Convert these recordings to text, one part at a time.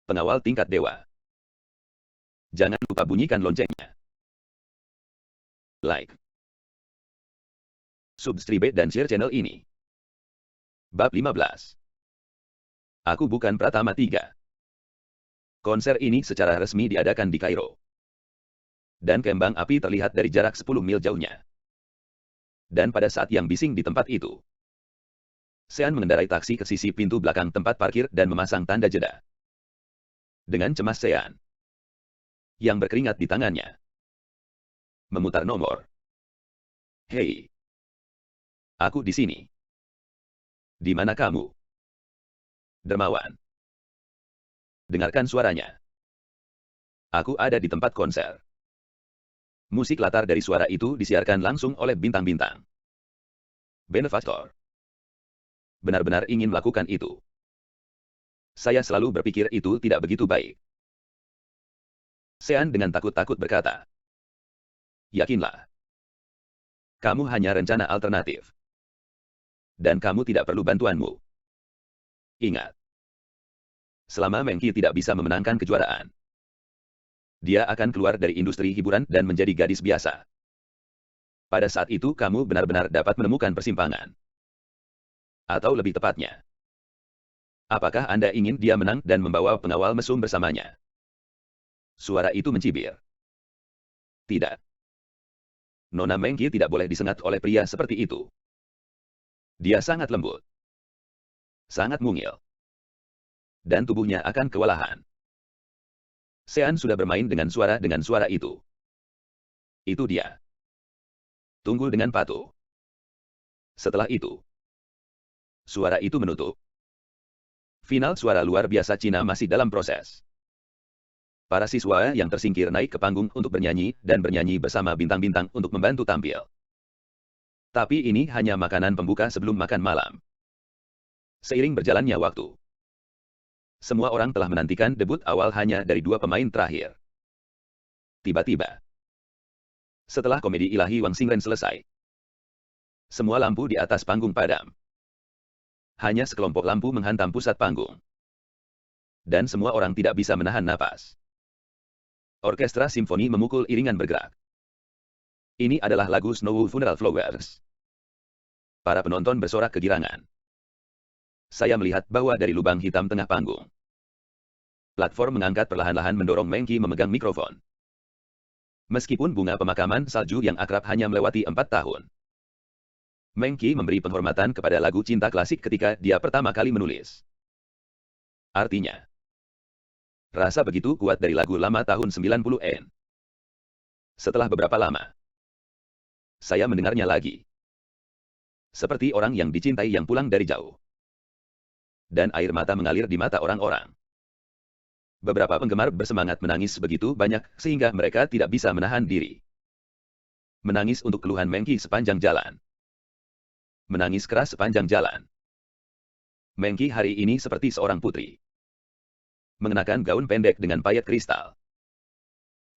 Pengawal tingkat dewa. Jangan lupa bunyikan loncengnya. Like, subscribe dan share channel ini. Bab 15. Aku bukan Pratama 3. Konser ini secara resmi diadakan di Kairo. Dan kembang api terlihat dari jarak 10 mil jauhnya. Dan pada saat yang bising di tempat itu, Sean mengendarai taksi ke sisi pintu belakang tempat parkir dan memasang tanda jeda. Dengan cemas Sean, yang berkeringat di tangannya, memutar nomor. Hei, aku di sini. Di mana kamu? Dermawan. Dengarkan suaranya. Aku ada di tempat konser. Musik latar dari suara itu disiarkan langsung oleh bintang-bintang. Benefactor. Benar-benar ingin melakukan itu. Saya selalu berpikir itu tidak begitu baik. Sean dengan takut-takut berkata. Yakinlah. Kamu hanya rencana alternatif. Dan kamu tidak perlu bantuanmu. Ingat. Selama Mengki tidak bisa memenangkan kejuaraan, dia akan keluar dari industri hiburan dan menjadi gadis biasa. Pada saat itu kamu benar-benar dapat menemukan persimpangan. Atau lebih tepatnya, apakah Anda ingin dia menang dan membawa pengawal mesum bersamanya? Suara itu mencibir. Tidak. Nona Mengki tidak boleh disengat oleh pria seperti itu. Dia sangat lembut. Sangat mungil. Dan tubuhnya akan kewalahan. Sean sudah bermain dengan suara itu. Itu dia. Tunggu dengan patuh. Setelah itu, suara itu menutup. Final suara luar biasa Cina masih dalam proses. Para siswa yang tersingkir naik ke panggung untuk bernyanyi dan bernyanyi bersama bintang-bintang untuk membantu tampil. Tapi ini hanya makanan pembuka sebelum makan malam. Seiring berjalannya waktu, semua orang telah menantikan debut awal hanya dari dua pemain terakhir. Tiba-tiba, setelah komedi ilahi Wang Xingren selesai, semua lampu di atas panggung padam. Hanya sekelompok lampu menghantam pusat panggung. Dan semua orang tidak bisa menahan napas. Orkestra simfoni memukul iringan bergerak. Ini adalah lagu Snow Funeral Flowers. Para penonton bersorak kegirangan. Saya melihat bahwa dari lubang hitam tengah panggung, platform mengangkat perlahan-lahan mendorong Mengki memegang mikrofon. Meskipun bunga pemakaman salju yang akrab hanya melewati 4 tahun, Mengki memberi penghormatan kepada lagu cinta klasik ketika dia pertama kali menulis. Artinya, rasa begitu kuat dari lagu lama tahun 90-an. Setelah beberapa lama, saya mendengarnya lagi. Seperti orang yang dicintai yang pulang dari jauh. Dan air mata mengalir di mata orang-orang. Beberapa penggemar bersemangat menangis begitu banyak sehingga mereka tidak bisa menahan diri. Menangis untuk keluhan Mengki sepanjang jalan. Menangis keras sepanjang jalan. Mengki hari ini seperti seorang putri. Mengenakan gaun pendek dengan payet kristal.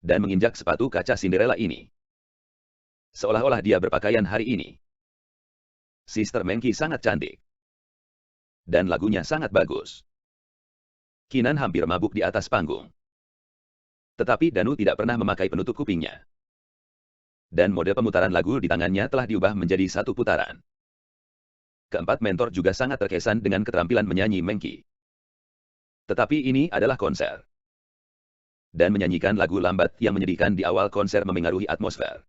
Dan menginjak sepatu kaca Cinderella ini. Seolah-olah dia berpakaian hari ini. Sister Mengki sangat cantik. Dan lagunya sangat bagus. Kinan hampir mabuk di atas panggung. Tetapi Danu tidak pernah memakai penutup kupingnya. Dan mode pemutaran lagu di tangannya telah diubah menjadi satu putaran. Keempat mentor juga sangat terkesan dengan keterampilan menyanyi Mengki. Tetapi ini adalah konser. Dan menyanyikan lagu lambat yang menyedihkan di awal konser memengaruhi atmosfer.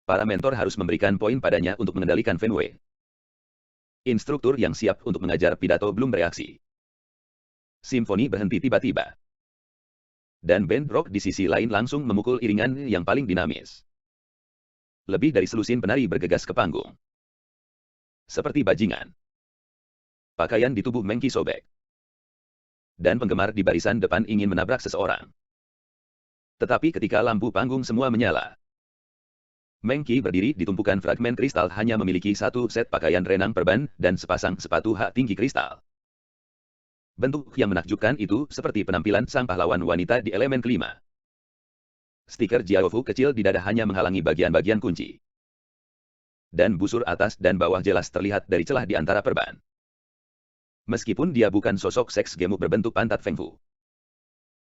Para mentor harus memberikan poin padanya untuk mengendalikan venue. Instruktur yang siap untuk mengajar pidato belum bereaksi. Simfoni berhenti tiba-tiba. Dan band rock di sisi lain langsung memukul iringan yang paling dinamis. Lebih dari selusin penari bergegas ke panggung. Seperti bajingan. Pakaian di tubuh Mengki sobek. Dan penggemar di barisan depan ingin menabrak seseorang. Tetapi ketika lampu panggung semua menyala, Mengki berdiri di tumpukan fragmen kristal hanya memiliki satu set pakaian renang perban dan sepasang sepatu hak tinggi kristal. Bentuk yang menakjubkan itu seperti penampilan sang pahlawan wanita di elemen kelima. Stiker Jiaofu kecil di dada hanya menghalangi bagian-bagian kunci. Dan busur atas dan bawah jelas terlihat dari celah di antara perban. Meskipun dia bukan sosok seks gemuk berbentuk pantat Feng Fu,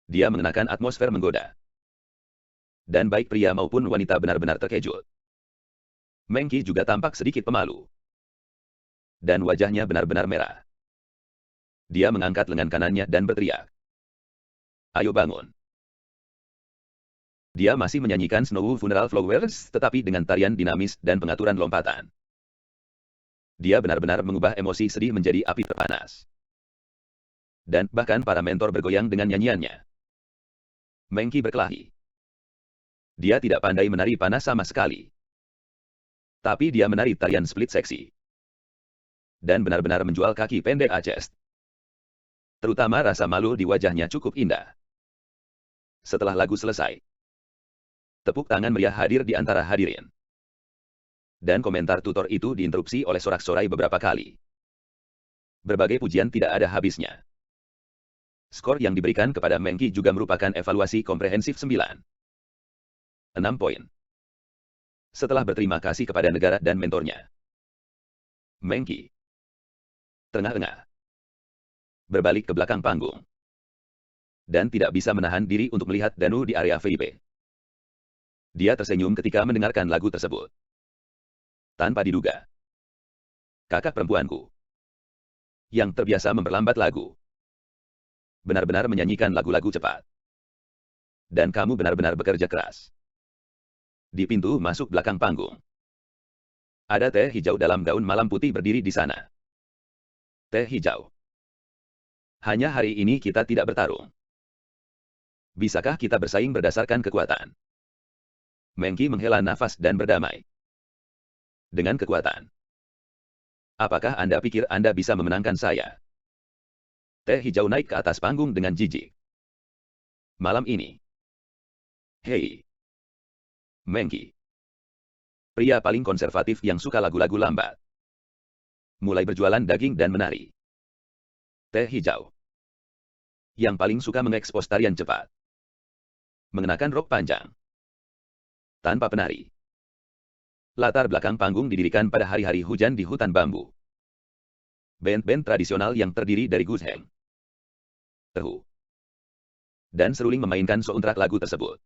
Dia mengenakan atmosfer menggoda. Dan baik pria maupun wanita benar-benar terkejut. Mengki juga tampak sedikit pemalu. Dan wajahnya benar-benar merah. Dia mengangkat lengan kanannya dan berteriak. Ayo bangun. Dia masih menyanyikan Snow Funeral Flowers, tetapi dengan tarian dinamis dan pengaturan lompatan. Dia benar-benar mengubah emosi sedih menjadi api terpanas. Dan bahkan para mentor bergoyang dengan nyanyiannya. Mengki berkelahi. Dia tidak pandai menari panas sama sekali. Tapi dia menari tarian split seksi. Dan benar-benar menjual kaki pendek Acest. Terutama rasa malu di wajahnya cukup indah. Setelah lagu selesai, tepuk tangan meriah hadir di antara hadirin. Dan komentar tutor itu diinterupsi oleh sorak-sorai beberapa kali. Berbagai pujian tidak ada habisnya. Skor yang diberikan kepada Mengki juga merupakan evaluasi komprehensif 9,6 poin. Setelah berterima kasih kepada negara dan mentornya, Mengki terengah-engah, berbalik ke belakang panggung, dan tidak bisa menahan diri untuk melihat Danu di area VIP. Dia tersenyum ketika mendengarkan lagu tersebut. Tanpa diduga, kakak perempuanku, yang terbiasa memperlambat lagu, benar-benar menyanyikan lagu-lagu cepat. Dan kamu benar-benar bekerja keras. Di pintu masuk belakang panggung, ada teh hijau dalam gaun malam putih berdiri di sana. Teh hijau. Hanya hari ini kita tidak bertarung. Bisakah kita bersaing berdasarkan kekuatan? Mengki menghela nafas dan berdamai dengan kekuatan. Apakah Anda pikir Anda bisa memenangkan saya? Teh hijau naik ke atas panggung dengan jijik. Malam ini. Hei. Mengki. Pria paling konservatif yang suka lagu-lagu lambat. Mulai berjualan daging dan menari. Teh hijau. Yang paling suka mengekspos tarian cepat. Mengenakan rok panjang. Tanpa penari. Latar belakang panggung didirikan pada hari-hari hujan di hutan bambu. Band-band tradisional yang terdiri dari Gusheng, Tehu, dan seruling memainkan soundtrack lagu tersebut.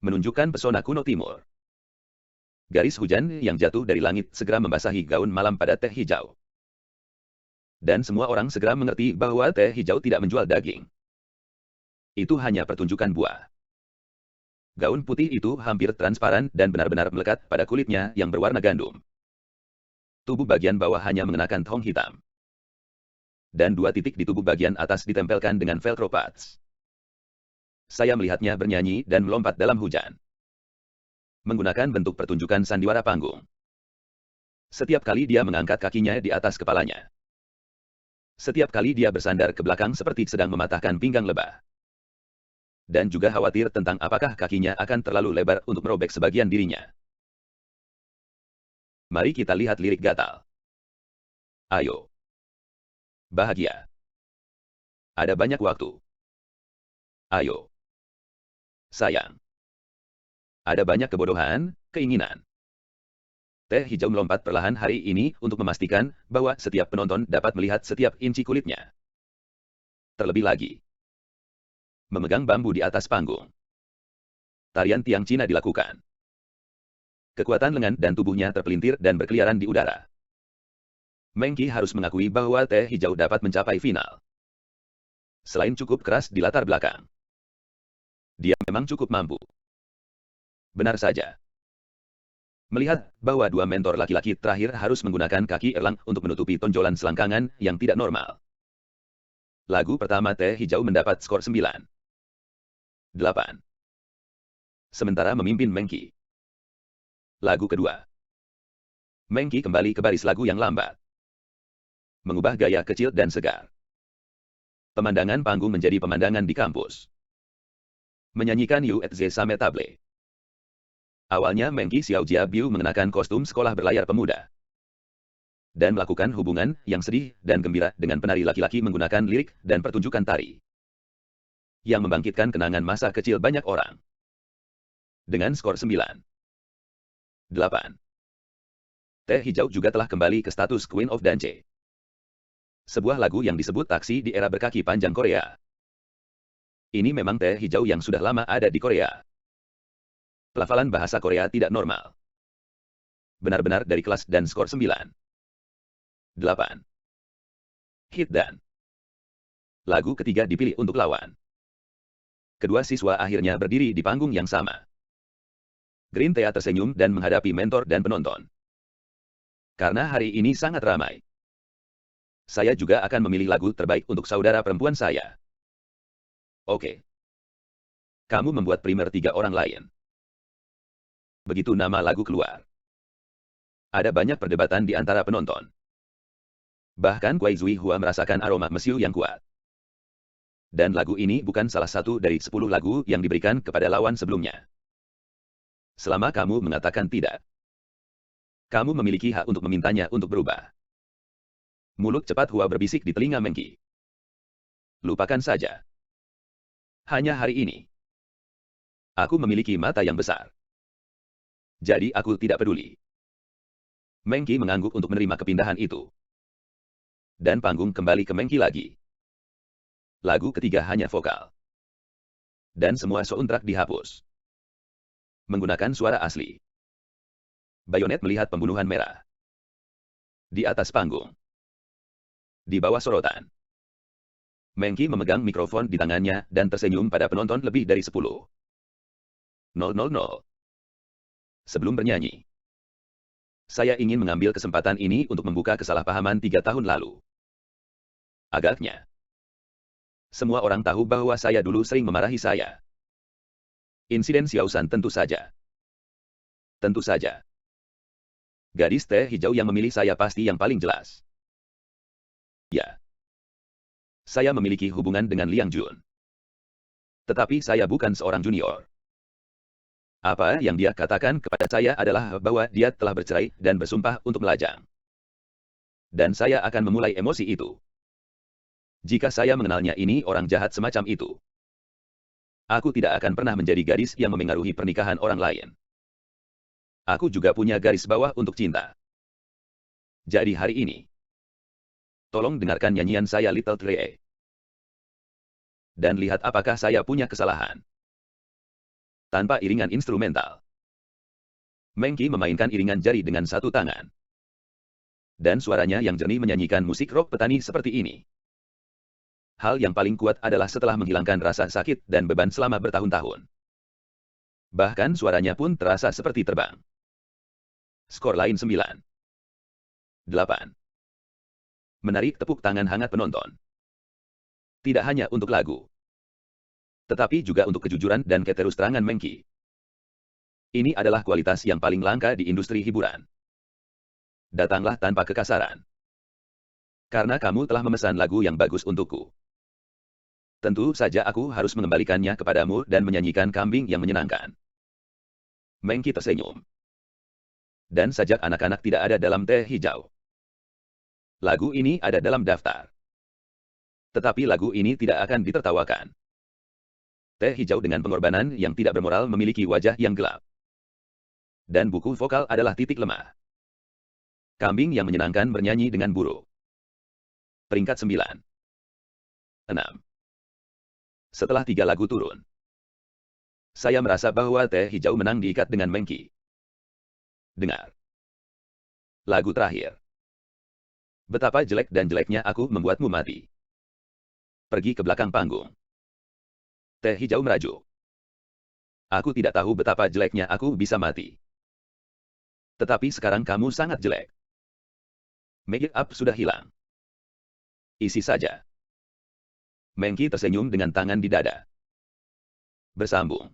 Menunjukkan pesona kuno timur. Garis hujan yang jatuh dari langit segera membasahi gaun malam pada teh hijau. Dan semua orang segera mengerti bahwa teh hijau tidak menjual daging. Itu hanya pertunjukan buah. Gaun putih itu hampir transparan dan benar-benar melekat pada kulitnya yang berwarna gandum. Tubuh bagian bawah hanya mengenakan thong hitam. Dan 2 titik di tubuh bagian atas ditempelkan dengan velcro pads. Saya melihatnya bernyanyi dan melompat dalam hujan. Menggunakan bentuk pertunjukan sandiwara panggung. Setiap kali dia mengangkat kakinya di atas kepalanya. Setiap kali dia bersandar ke belakang seperti sedang mematahkan pinggang lebah. Dan juga khawatir tentang apakah kakinya akan terlalu lebar untuk merobek sebagian dirinya. Mari kita lihat lirik gatal. Ayo. Bahagia. Ada banyak waktu. Ayo. Sayang. Ada banyak kebodohan, keinginan. Teh hijau melompat perlahan hari ini untuk memastikan bahwa setiap penonton dapat melihat setiap inci kulitnya. Terlebih lagi, memegang bambu di atas panggung. Tarian tiang Cina dilakukan. Kekuatan lengan dan tubuhnya terpelintir dan berkeliaran di udara. Mengki harus mengakui bahwa teh hijau dapat mencapai final. Selain cukup keras di latar belakang, dia memang cukup mampu. Benar saja. Melihat bahwa 2 mentor laki-laki terakhir harus menggunakan kaki elang untuk menutupi tonjolan selangkangan yang tidak normal. Lagu pertama teh hijau mendapat skor 9,8. Sementara memimpin Mengki. Lagu kedua. Mengki kembali ke baris lagu yang lambat. Mengubah gaya kecil dan segar. Pemandangan panggung menjadi pemandangan di kampus. Menyanyikan You et the Same Table. Awalnya Mengki Xiaojia Biu mengenakan kostum sekolah berlayar pemuda. Dan melakukan hubungan yang sedih dan gembira dengan penari laki-laki menggunakan lirik dan pertunjukan tari. Yang membangkitkan kenangan masa kecil banyak orang. Dengan skor 9,8. Teh hijau juga telah kembali ke status Queen of Dance. Sebuah lagu yang disebut taksi di era berkaki panjang Korea. Ini memang teh hijau yang sudah lama ada di Korea. Pelafalan bahasa Korea tidak normal. Benar-benar dari kelas dan skor 9. 8. Hit dan lagu ketiga dipilih untuk lawan. Kedua siswa akhirnya berdiri di panggung yang sama. Green Tea tersenyum dan menghadapi mentor dan penonton. Karena hari ini sangat ramai, saya juga akan memilih lagu terbaik untuk saudara perempuan saya. Oke. Kamu membuat primer 3 orang lain. Begitu nama lagu keluar, ada banyak perdebatan di antara penonton. Bahkan Kwai Zui Hua merasakan aroma mesiu yang kuat. Dan lagu ini bukan salah satu dari 10 lagu yang diberikan kepada lawan sebelumnya. Selama kamu mengatakan tidak, kamu memiliki hak untuk memintanya untuk berubah. Mulut cepat Hua berbisik di telinga Mengki. Lupakan saja. Hanya hari ini, aku memiliki mata yang besar. Jadi aku tidak peduli. Mengki mengangguk untuk menerima kepindahan itu. Dan panggung kembali ke Mengki lagi. Lagu ketiga hanya vokal. Dan semua soundtrack dihapus. Menggunakan suara asli. Bayonet melihat pembunuhan merah. Di atas panggung. Di bawah sorotan. Mengki memegang mikrofon di tangannya dan tersenyum pada penonton lebih dari 10. 000. Sebelum bernyanyi, saya ingin mengambil kesempatan ini untuk membuka kesalahpahaman 3 tahun lalu. Agaknya, semua orang tahu bahwa saya dulu sering memarahi saya. Insiden Xiaoshan tentu saja. Tentu saja. Gadis teh hijau yang memilih saya pasti yang paling jelas. Ya. Saya memiliki hubungan dengan Liang Jun. Tetapi saya bukan seorang junior. Apa yang dia katakan kepada saya adalah bahwa dia telah bercerai dan bersumpah untuk melajang. Dan saya akan memulai emosi itu. Jika saya mengenalnya ini orang jahat semacam itu, aku tidak akan pernah menjadi gadis yang memengaruhi pernikahan orang lain. Aku juga punya garis bawah untuk cinta. Jadi hari ini, tolong dengarkan nyanyian saya Little Tree. Dan lihat apakah saya punya kesalahan. Tanpa iringan instrumental. Mengki memainkan iringan jari dengan satu tangan. Dan suaranya yang jernih menyanyikan musik rock petani seperti ini. Hal yang paling kuat adalah setelah menghilangkan rasa sakit dan beban selama bertahun-tahun. Bahkan suaranya pun terasa seperti terbang. Skor lain 9. 8. Menarik tepuk tangan hangat penonton. Tidak hanya untuk lagu, tetapi juga untuk kejujuran dan keterus-terangan Mengki. Ini adalah kualitas yang paling langka di industri hiburan. Datanglah tanpa kekasaran. Karena kamu telah memesan lagu yang bagus untukku. Tentu saja aku harus mengembalikannya kepadamu dan menyanyikan kambing yang menyenangkan. Mengki tersenyum. Dan sajak anak-anak tidak ada dalam teh hijau. Lagu ini ada dalam daftar. Tetapi lagu ini tidak akan ditertawakan. Teh hijau dengan pengorbanan yang tidak bermoral memiliki wajah yang gelap. Dan buku vokal adalah titik lemah. Kambing yang menyenangkan bernyanyi dengan buruk. Peringkat 9. 6. Setelah 3 lagu turun, saya merasa bahwa teh hijau menang diikat dengan Mengki. Dengar. Lagu terakhir. Betapa jelek dan jeleknya aku membuatmu mati. Pergi ke belakang panggung. Teh hijau merajuk. Aku tidak tahu betapa jeleknya aku bisa mati. Tetapi sekarang kamu sangat jelek. Make up sudah hilang. Isi saja. Mengki tersenyum dengan tangan di dada. Bersambung.